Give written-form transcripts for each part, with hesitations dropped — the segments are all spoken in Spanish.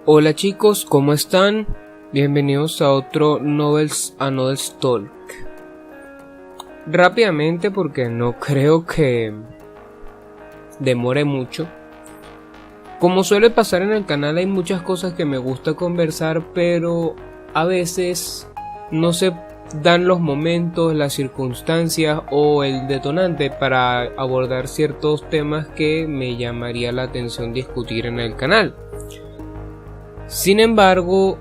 Hola chicos, ¿cómo están? Bienvenidos a otro Novels Talk. Rápidamente, porque no creo que demore mucho. Como suele pasar en el canal, hay muchas cosas que me gusta conversar, pero a veces no se dan los momentos, las circunstancias o el detonante para abordar ciertos temas que me llamaría la atención discutir en el canal. Sin embargo,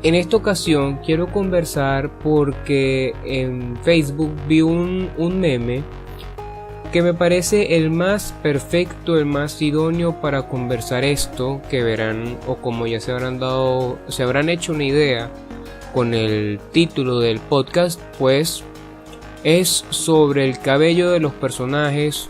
en esta ocasión quiero conversar porque en Facebook vi un meme que me parece el más perfecto, el más idóneo para conversar esto, que verán, o como ya se habrán hecho una idea con el título del podcast, pues es sobre el cabello de los personajes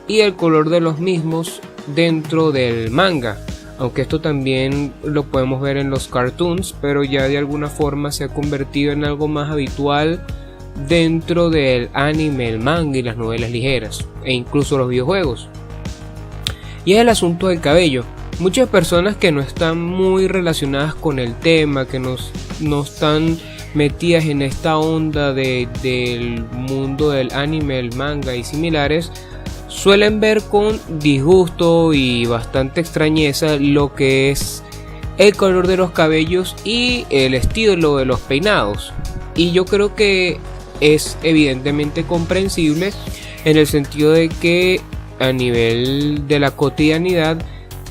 y el color de los mismos dentro del manga. Aunque esto también lo podemos ver en los cartoons, pero ya de alguna forma se ha convertido en algo más habitual dentro del anime, el manga y las novelas ligeras, e incluso los videojuegos. Y es el asunto del cabello. Muchas personas que no están muy relacionadas con el tema, que no están metidas en esta onda del mundo del anime, el manga y similares, suelen ver con disgusto y bastante extrañeza lo que es el color de los cabellos y el estilo de los peinados. Y yo creo que es evidentemente comprensible en el sentido de que a nivel de la cotidianidad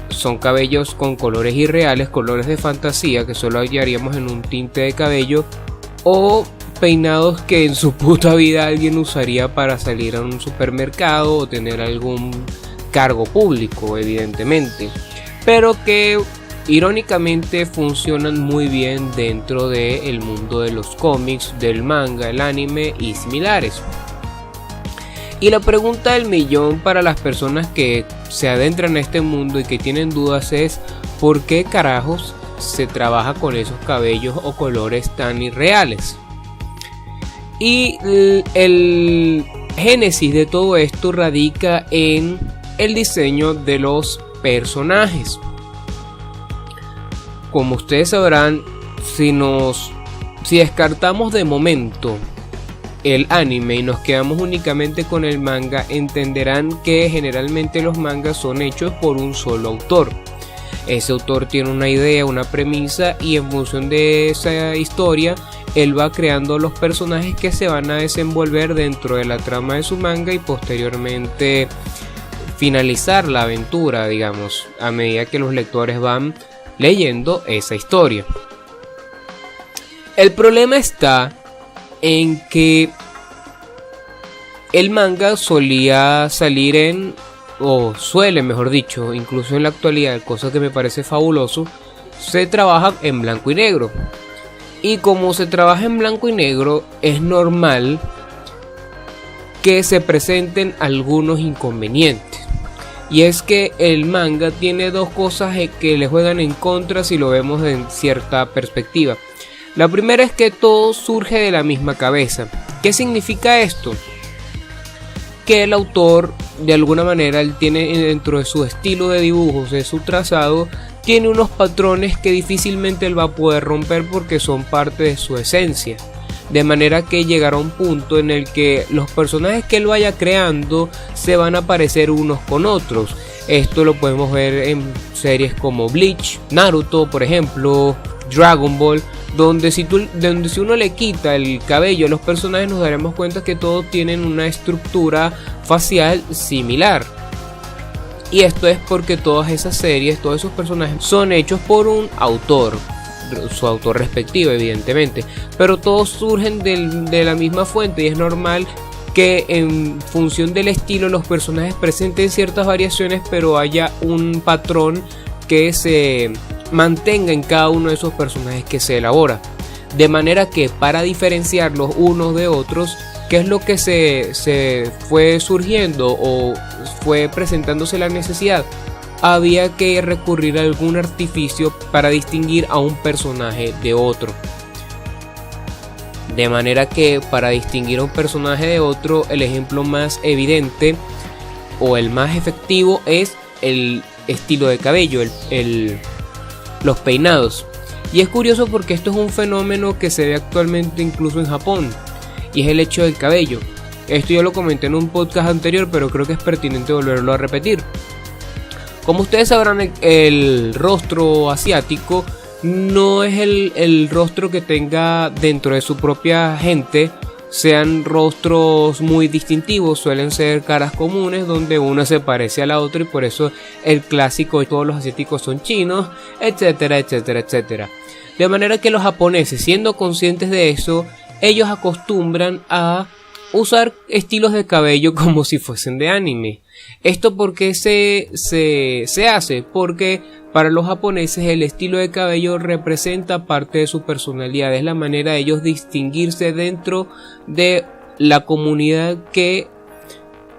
son cabellos con colores irreales, colores de fantasía que solo hallaríamos en un tinte de cabello, o peinados que en su puta vida alguien usaría para salir a un supermercado o tener algún cargo público, evidentemente, pero que irónicamente funcionan muy bien dentro del mundo de los cómics, del manga, el anime y similares. Y la pregunta del millón para las personas que se adentran a este mundo y que tienen dudas es: ¿por qué carajos se trabaja con esos cabellos o colores tan irreales? Y el génesis de todo esto radica en el diseño de los personajes. Como ustedes sabrán, si descartamos de momento el anime y nos quedamos únicamente con el manga, entenderán que generalmente los mangas son hechos por un solo autor. Ese autor tiene una idea, una premisa, y en función de esa historia él va creando los personajes que se van a desenvolver dentro de la trama de su manga y posteriormente finalizar la aventura, digamos, a medida que los lectores van leyendo esa historia. El problema está en que el manga solía salir suele, mejor dicho, incluso en la actualidad, cosa que me parece fabuloso, se trabaja en blanco y negro. Y como se trabaja en blanco y negro, es normal que se presenten algunos inconvenientes. Y es que el manga tiene dos cosas que le juegan en contra si lo vemos en cierta perspectiva. La primera es que todo surge de la misma cabeza. ¿Qué significa esto? Que el autor, de alguna manera, él tiene dentro de su estilo de dibujos, de su trazado, tiene unos patrones que difícilmente él va a poder romper porque son parte de su esencia. De manera que llegará un punto en el que los personajes que él vaya creando se van a parecer unos con otros. Esto lo podemos ver en series como Bleach, Naruto, por ejemplo, Dragon Ball, donde si uno le quita el cabello a los personajes nos daremos cuenta que todos tienen una estructura facial similar. Y esto es porque todas esas series, todos esos personajes son hechos por un autor, su autor respectivo evidentemente, pero todos surgen de la misma fuente, y es normal que en función del estilo los personajes presenten ciertas variaciones, pero haya un patrón que se mantenga en cada uno de esos personajes que se elabora. De manera que para diferenciarlos unos de otros, ¿qué es lo que se fue surgiendo o fue presentándose la necesidad? Había que recurrir a algún artificio para distinguir a un personaje de otro. De manera que para distinguir a un personaje de otro, el ejemplo más evidente o el más efectivo es el estilo de cabello, los peinados. Y es curioso porque esto es un fenómeno que se ve actualmente incluso en Japón, y es el hecho del cabello. Esto yo lo comenté en un podcast anterior, pero creo que es pertinente volverlo a repetir. Como ustedes sabrán, el rostro asiático no es el rostro que tenga dentro de su propia gente sean rostros muy distintivos, suelen ser caras comunes donde una se parece a la otra, y por eso el clásico de todos los asiáticos son chinos, etcétera, etcétera, etcétera. De manera que los japoneses, siendo conscientes de eso, ellos acostumbran a usar estilos de cabello como si fuesen de anime. ¿Esto por qué se hace? Porque para los japoneses el estilo de cabello representa parte de su personalidad, es la manera de ellos distinguirse dentro de la comunidad que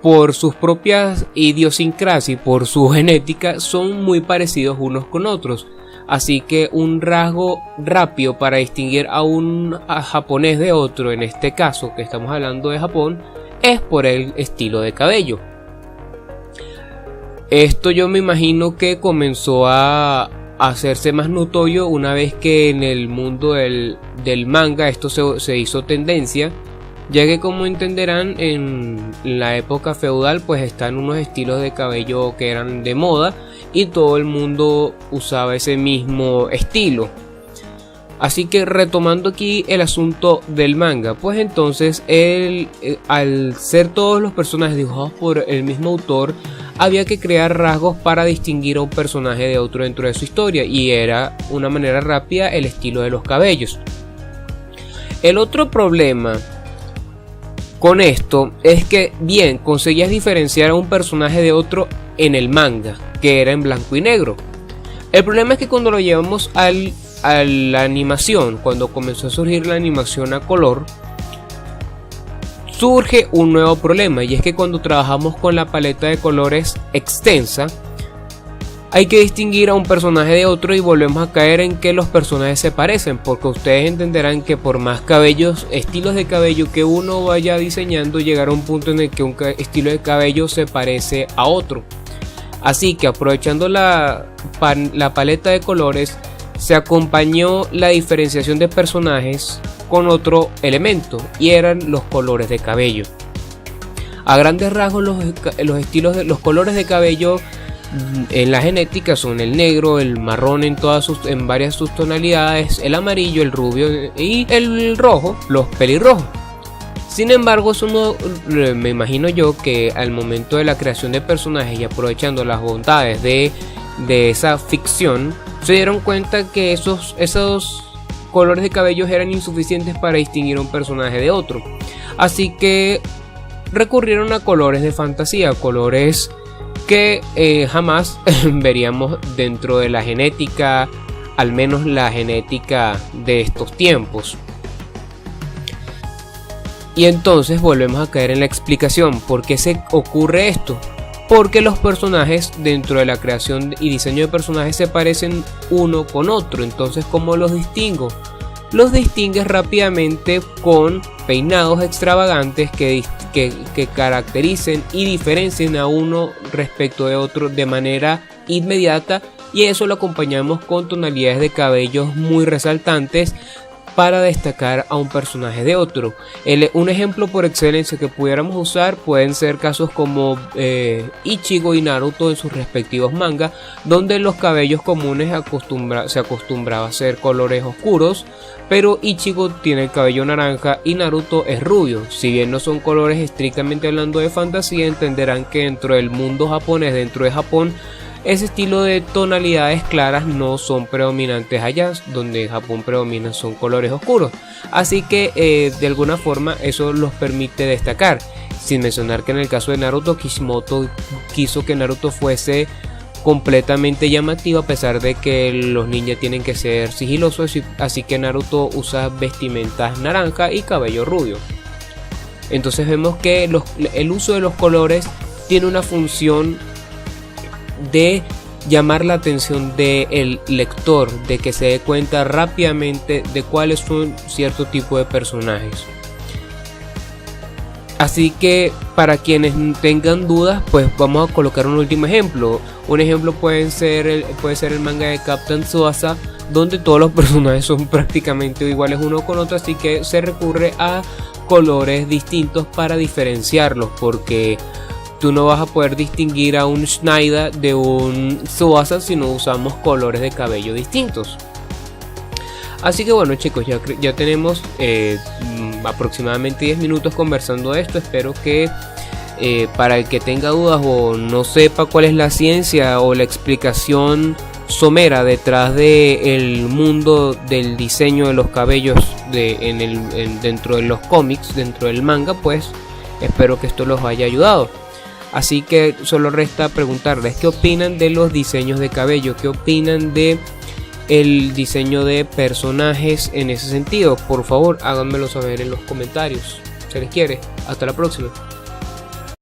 por sus propias idiosincrasias y por su genética son muy parecidos unos con otros. Así que un rasgo rápido para distinguir a un japonés de otro, en este caso que estamos hablando de Japón, es por el estilo de cabello. Esto yo me imagino que comenzó a hacerse más notorio una vez que en el mundo del manga esto se hizo tendencia, ya que, como entenderán, en la época feudal pues están unos estilos de cabello que eran de moda y todo el mundo usaba ese mismo estilo. Así que, retomando aquí el asunto del manga, pues entonces al ser todos los personajes dibujados por el mismo autor, había que crear rasgos para distinguir a un personaje de otro dentro de su historia, y era una manera rápida el estilo de los cabellos. El otro problema con esto es que, bien, conseguías diferenciar a un personaje de otro en el manga, que era en blanco y negro. El problema es que cuando lo llevamos a la animación, cuando comenzó a surgir la animación a color, surge un nuevo problema, y es que cuando trabajamos con la paleta de colores extensa, hay que distinguir a un personaje de otro y volvemos a caer en que los personajes se parecen, porque ustedes entenderán que por más estilos de cabello que uno vaya diseñando, llegará un punto en el que un estilo de cabello se parece a otro. Así que, aprovechando la paleta de colores, se acompañó la diferenciación de personajes con otro elemento, y eran los colores de cabello. A grandes rasgos, los colores de cabello en la genética son el negro, el marrón en varias sus tonalidades, el amarillo, el rubio y el rojo, los pelirrojos. Sin embargo, me imagino yo que al momento de la creación de personajes y aprovechando las bondades de esa ficción, se dieron cuenta que esos colores de cabello eran insuficientes para distinguir a un personaje de otro. Así que recurrieron a colores de fantasía, colores que jamás veríamos dentro de la genética, al menos la genética de estos tiempos. Y entonces volvemos a caer en la explicación. ¿Por qué se ocurre esto? Porque los personajes dentro de la creación y diseño de personajes se parecen uno con otro. Entonces, ¿cómo los distingo? Los distingues rápidamente con peinados extravagantes que caractericen y diferencien a uno respecto de otro de manera inmediata, y eso lo acompañamos con tonalidades de cabellos muy resaltantes para destacar a un personaje de otro. Un ejemplo por excelencia que pudiéramos usar pueden ser casos como Ichigo y Naruto en sus respectivos mangas, donde los cabellos comunes se acostumbraba a ser colores oscuros, pero Ichigo tiene el cabello naranja y Naruto es rubio. Si bien no son colores estrictamente hablando de fantasía, entenderán que dentro del mundo japonés, dentro de Japón, ese estilo de tonalidades claras no son predominantes allá, donde en Japón predominan son colores oscuros. Así que de alguna forma eso los permite destacar. Sin mencionar que en el caso de Naruto, Kishimoto quiso que Naruto fuese completamente llamativo, a pesar de que los ninjas tienen que ser sigilosos, así que Naruto usa vestimentas naranja y cabello rubio. Entonces vemos que el uso de los colores tiene una función de llamar la atención del lector, de que se dé cuenta rápidamente de cuáles son cierto tipo de personajes. Así que para quienes tengan dudas, pues vamos a colocar un último ejemplo. Un ejemplo puede ser el manga de Captain Tsubasa, donde todos los personajes son prácticamente iguales uno con otro, así que se recurre a colores distintos para diferenciarlos, porque tú no vas a poder distinguir a un Schneider de un Tsubasa si no usamos colores de cabello distintos. Así que bueno, chicos, ya tenemos aproximadamente 10 minutos conversando de esto. Espero que para el que tenga dudas o no sepa cuál es la ciencia o la explicación somera detrás del mundo del diseño de los cabellos dentro de los cómics, dentro del manga, pues espero que esto los haya ayudado. Así que solo resta preguntarles qué opinan de los diseños de cabello, qué opinan de el diseño de personajes en ese sentido. Por favor, háganmelo saber en los comentarios. Se les quiere. Hasta la próxima.